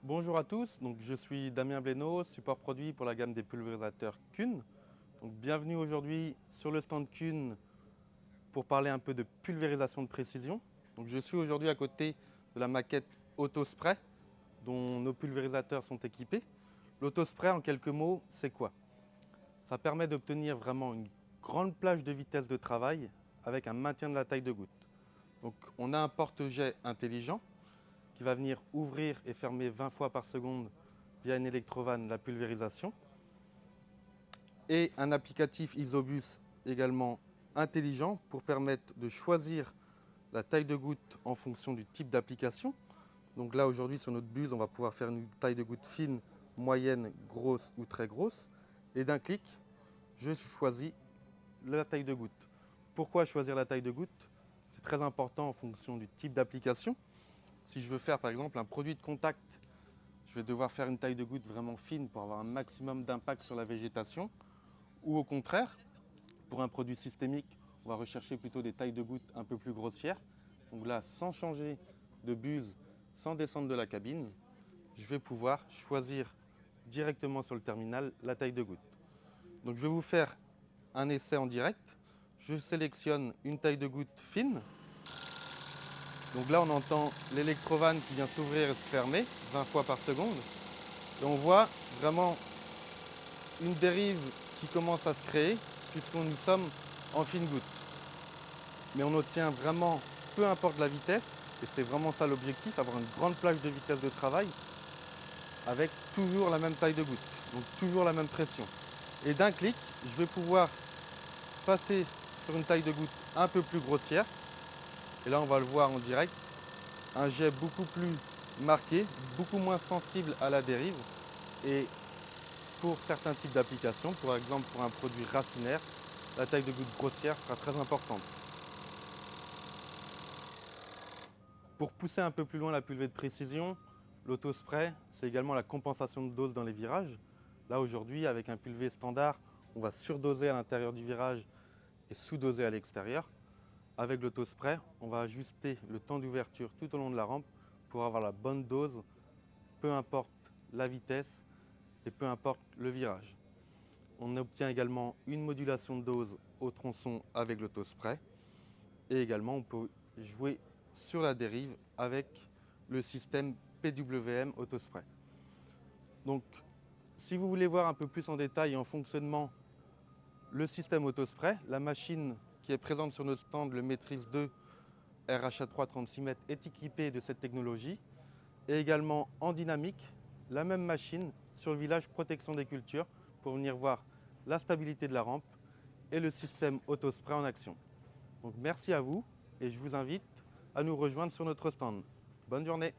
Bonjour à tous, je suis Damien Blénaud, support produit pour la gamme des pulvérisateurs Kuhn. Bienvenue aujourd'hui sur le stand Kuhn pour parler un peu de pulvérisation de précision. Je suis aujourd'hui à côté de la maquette Autospray dont nos pulvérisateurs sont équipés. L'autospray, en quelques mots, c'est quoi? Ça permet d'obtenir vraiment une grande plage de vitesse de travail avec un maintien de la taille de goutte. On a un porte-jet intelligent qui va venir ouvrir et fermer 20 fois par seconde via une électrovanne la pulvérisation. Et un applicatif Isobus également intelligent pour permettre de choisir la taille de goutte en fonction du type d'application. Donc là aujourd'hui sur notre buse, on va pouvoir faire une taille de goutte fine, moyenne, grosse ou très grosse. Et d'un clic, je choisis la taille de goutte. Pourquoi choisir la taille de goutte? C'est très important en fonction du type d'application. Si je veux faire par exemple un produit de contact, je vais devoir faire une taille de goutte vraiment fine pour avoir un maximum d'impact sur la végétation. Ou au contraire, pour un produit systémique, on va rechercher plutôt des tailles de gouttes un peu plus grossières. Donc là, sans changer de buse, sans descendre de la cabine, je vais pouvoir choisir directement sur le terminal la taille de goutte. Donc je vais vous faire un essai en direct. Je sélectionne une taille de goutte fine. Donc là, on entend l'électrovanne qui vient s'ouvrir et se fermer 20 fois par seconde. Et on voit vraiment une dérive qui commence à se créer puisque nous sommes en fine goutte. Mais on obtient vraiment, peu importe la vitesse, et c'est vraiment ça l'objectif, avoir une grande plage de vitesse de travail avec toujours la même taille de goutte, donc toujours la même pression. Et d'un clic, je vais pouvoir passer sur une taille de goutte un peu plus grossière. Et là, on va le voir en direct, un jet beaucoup plus marqué, beaucoup moins sensible à la dérive. Et pour certains types d'applications, par exemple pour un produit racinaire, la taille de goutte grossière sera très importante. Pour pousser un peu plus loin la pulvée de précision, l'autospray, c'est également la compensation de dose dans les virages. Là aujourd'hui, avec un pulvé standard, on va surdoser à l'intérieur du virage et sous-doser à l'extérieur. Avec l'autospray, on va ajuster le temps d'ouverture tout au long de la rampe pour avoir la bonne dose, peu importe la vitesse et peu importe le virage. On obtient également une modulation de dose au tronçon avec l'autospray et également on peut jouer sur la dérive avec le système PWM Autospray. Donc si vous voulez voir un peu plus en détail et en fonctionnement le système Autospray, la machine qui est présente sur notre stand, le Maîtrise 2 RHA3 36 mètres, est équipée de cette technologie et également en dynamique, la même machine sur le village protection des cultures pour venir voir la stabilité de la rampe et le système Autospray en action. Donc merci à vous et je vous invite à nous rejoindre sur notre stand. Bonne journée!